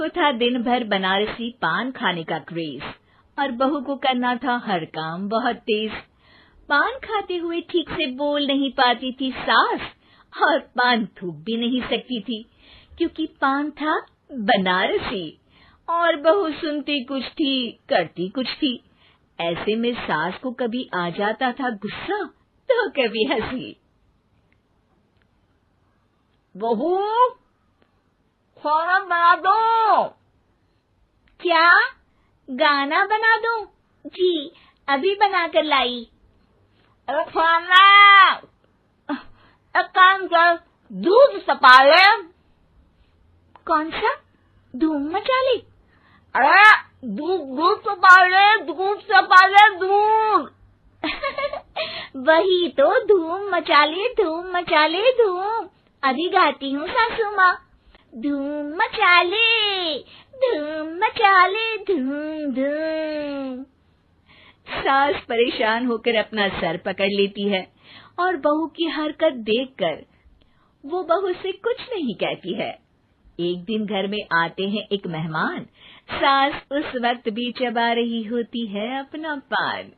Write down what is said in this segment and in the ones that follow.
तो था दिन भर बनारसी पान खाने का क्रेज और बहू को करना था हर काम बहुत तेज। पान खाते हुए ठीक से बोल नहीं पाती थी सास और पान थूक भी नहीं सकती थी क्योंकि पान था बनारसी और बहू सुनती कुछ थी करती कुछ थी। ऐसे में सास को कभी आ जाता था गुस्सा तो कभी हंसी। बहू खाना बना दो। क्या गाना बना दूं? जी अभी बनाकर लाई। अरे खाना एक काम कर, दूध सपा ले। कौन सा? धूम मचा ले? अरे दूध सपा ले, दूध सपा ले, दूध। वही तो, धूम मचा ले, धूम मचा ले, धूम। अभी गाती हूँ सासू माँ। धूम मचा ले, धूम मचा ले, धूम धूम। सास परेशान होकर अपना सर पकड़ लेती है और बहू की हरकत देखकर वो बहू से कुछ नहीं कहती है। एक दिन घर में आते हैं एक मेहमान। सास उस वक्त भी चबा रही होती है अपना पान।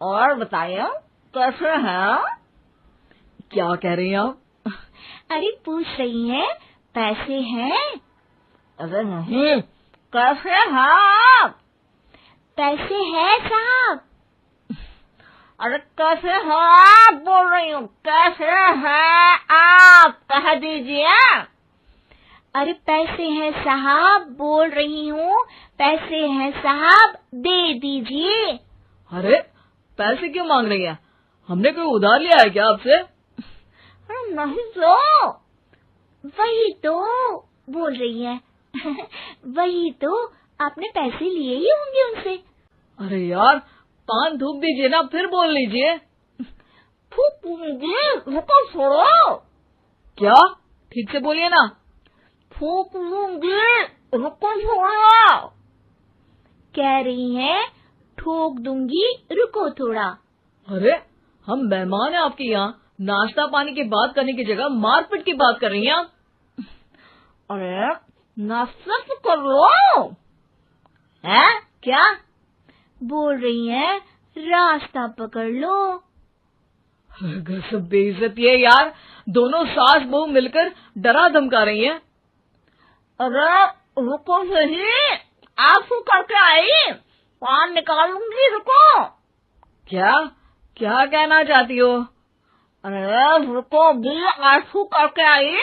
और बताइए कैसे हैं? क्या कह रही हैं आप? अरे पूछ रही हैं पैसे हैं? अरे नहीं, कैसे हैं आप? पैसे हैं साहब। अरे कैसे हैं आप बोल रही हूँ, कैसे हैं आप कह दीजिए। अरे पैसे हैं साहब बोल रही हूँ, पैसे हैं साहब दे दीजिए। अरे पैसे क्यों मांग रही हैं? हमने कोई उधार लिया है क्या आपसे? अरे नहीं तो। वही तो बोल रही है। वही तो, आपने पैसे लिए ही होंगे उनसे। अरे यार पान थूक दीजिए ना, फिर बोल लीजिए। थूक दीजिए, रुको छोड़ो। क्या? ठीक से बोलिए ना। थूक लूंगी, रुको छोड़ो। कह रही हैं ठोक दूंगी, रुको थोड़ा। अरे हम मेहमान हैं आपके यहाँ, नाश्ता पानी की बात करने की जगह मारपीट की बात कर रही हैं आप। अरे नाश्ता तो कर लो। है क्या बोल रही हैं? रास्ता पकड़ लो। गजब बेइज्जती है यार, दोनों सास बहू मिलकर डरा धमका रही हैं। अरे रुको सही, आंसू करके आई, पान निकालूंगी, रुको। क्या क्या कहना चाहती हो? अरे रुको भी, आंसू करके आई,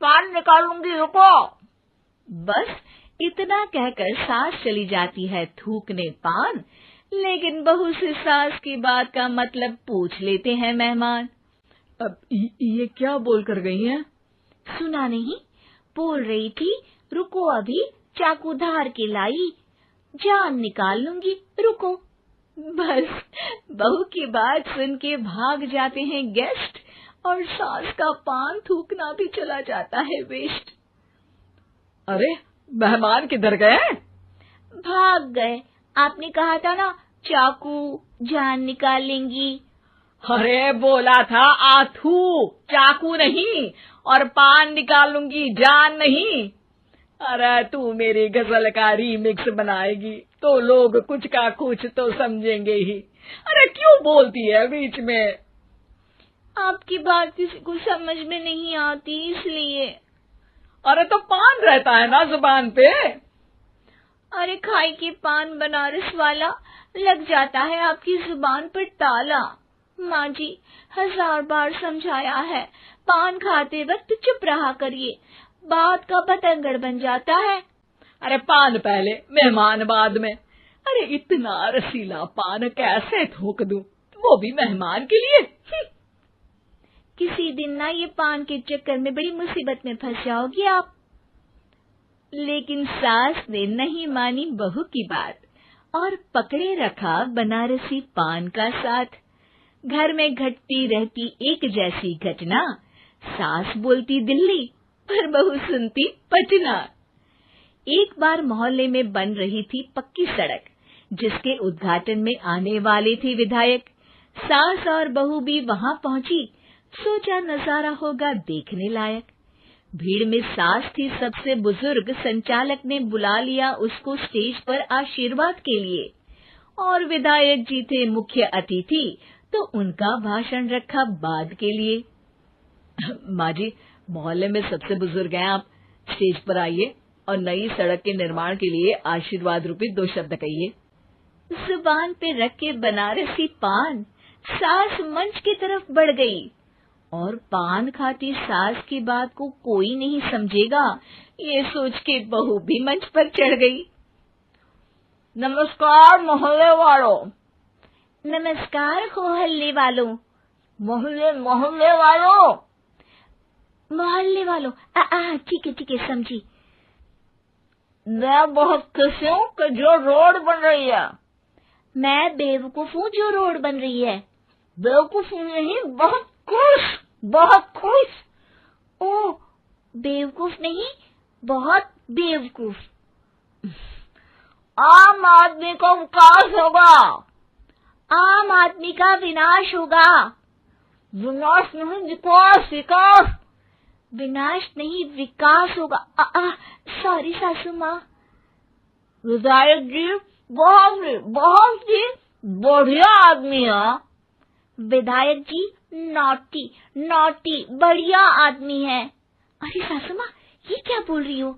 पान निकालूंगी, रुको। बस इतना कहकर सास चली जाती है थूकने पान, लेकिन बहू से सास की बात का मतलब पूछ लेते हैं मेहमान। अब ये क्या बोल कर गई हैं? सुना नहीं? बोल रही थी रुको अभी चाकू धार के लाई, जान निकाल लूंगी, रुको। बस बहू की बात सुन के भाग जाते हैं गेस्ट और सास का पान थूकना भी चला जाता है वेस्ट। अरे मेहमान किधर गए? भाग गए। आपने कहा था ना चाकू जान निकाल लेंगी। अरे बोला था आथू, चाकू नहीं, और पान निकाल लूंगी, जान नहीं। अरे तू मेरी गजल का रीमिक्स बनाएगी तो लोग कुछ का कुछ तो समझेंगे ही। अरे क्यों बोलती है बीच में? आपकी बात किसी को समझ में नहीं आती इसलिए। अरे तो पान रहता है ना जुबान पे। अरे खाई के पान बनारस वाला, लग जाता है आपकी जुबान पर ताला। माँ जी 1000 बार समझाया है, पान खाते वक्त चुप रहा करिए, बात का बतंगड़ बन जाता है। अरे पान पहले मेहमान बाद में। अरे इतना रसीला पान कैसे थूक दूं, वो भी मेहमान के लिए। किसी दिन ना ये पान के चक्कर में बड़ी मुसीबत में फंस जाओगी आप। लेकिन सास ने नहीं मानी बहू की बात और पकड़े रखा बनारसी पान का साथ। घर में घटती रहती एक जैसी घटना, सास बोलती दिल्ली पर बहू सुनती पटना। एक बार मोहल्ले में बन रही थी पक्की सड़क, जिसके उद्घाटन में आने वाले थे विधायक। सास और बहू भी वहां पहुंची, सोचा नजारा होगा देखने लायक। भीड़ में सास थी सबसे बुजुर्ग। संचालक ने बुला लिया उसको स्टेज पर आशीर्वाद के लिए, और विधायक जी थे मुख्य अतिथि, तो उनका भाषण रखा बाद के लिए। माँ जी, मोहल्ले में सबसे बुजुर्ग हैं आप, स्टेज पर आइए और नई सड़क के निर्माण के लिए आशीर्वाद रूपी 2 शब्द कहिए। जुबान पे रख के बनारसी पान सास मंच की तरफ बढ़ गई, और पान खाती सास की बात को कोई नहीं समझेगा, ये सोच के बहू भी मंच पर चढ़ गई। नमस्कार मोहल्ले वालों। नमस्कार मोहल्ले वालों। मोहल्ले वालों। मोहल्ले वालों, ठीक है, समझी। मैं बहुत खुश हूँ कि जो रोड बन रही है। मैं बेवकूफ हूँ जो रोड बन रही है। बेवकूफ नहीं, बहुत खुश। ओह, बेवकूफ नहीं, बहुत बेवकूफ। आम आदमी का विकास होगा। आम आदमी का विनाश होगा। विनाश नहीं, विकास। विनाश नहीं, विकास होगा। सॉरी सासू माँ। विधायक जी बहुत ही बढ़िया आदमी है। विधायक जी नॉटी बढ़िया आदमी है। अरे सासू माँ, ये क्या बोल रही हो?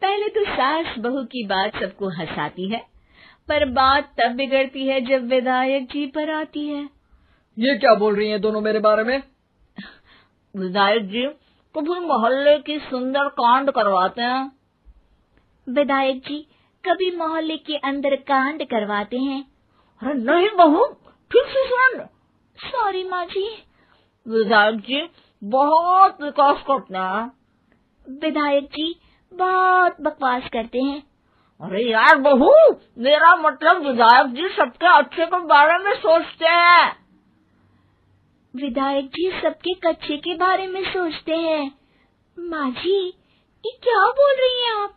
पहले तो सास बहू की बात सबको हंसाती है, पर बात तब बिगड़ती है जब विधायक जी पर आती है। ये क्या बोल रही हैं दोनों मेरे बारे में? विधायक जी कभी मोहल्ले की सुंदर कांड करवाते हैं। विधायक जी कभी मोहल्ले के अंदर कांड करवाते हैं। अरे नहीं बहू, ठीक से सुन। सॉरी माँ जी। विधायक जी बहुत विकास करते हैं। विधायक जी बहुत बकवास करते हैं। अरे यार बहू, मेरा मतलब विधायक जी सबके अच्छे के बारे में सोचते हैं। विधायक जी सबके कच्चे के बारे में सोचते हैं। माँ जी, ये क्या बोल रही हैं आप?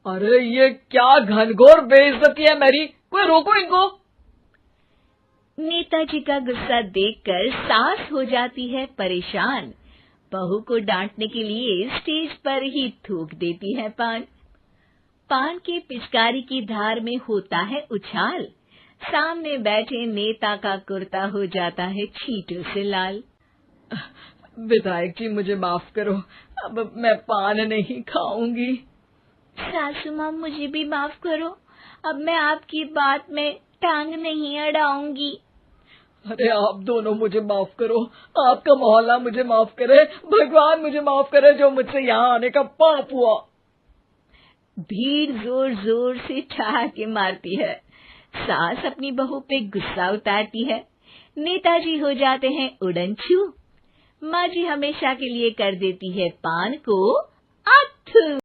अरे ये क्या घनघोर बेइज्जती है मेरी, कोई रोको इनको। नेताजी का गुस्सा देखकर सास हो जाती है परेशान। बहू को डांटने के लिए स्टेज पर ही थूक देती है पान के पिचकारी की धार में होता है उछाल। सामने बैठे नेता का कुर्ता हो जाता है छींटों से लाल। विधायक जी मुझे माफ करो, अब मैं पान नहीं खाऊंगी। सासू माँ मुझे भी माफ करो, अब मैं आपकी बात में टांग नहीं अड़ाऊंगी। अरे आप दोनों मुझे माफ करो, आपका मोहल्ला मुझे माफ करे, भगवान मुझे माफ करे जो मुझसे यहाँ आने का पाप हुआ। भीड़ जोर जोर से ठहाके मारती है। सास अपनी बहू पे गुस्सा उतारती है। नेताजी हो जाते हैं उड़नछू। माँ जी हमेशा के लिए कर देती है पान को अथू।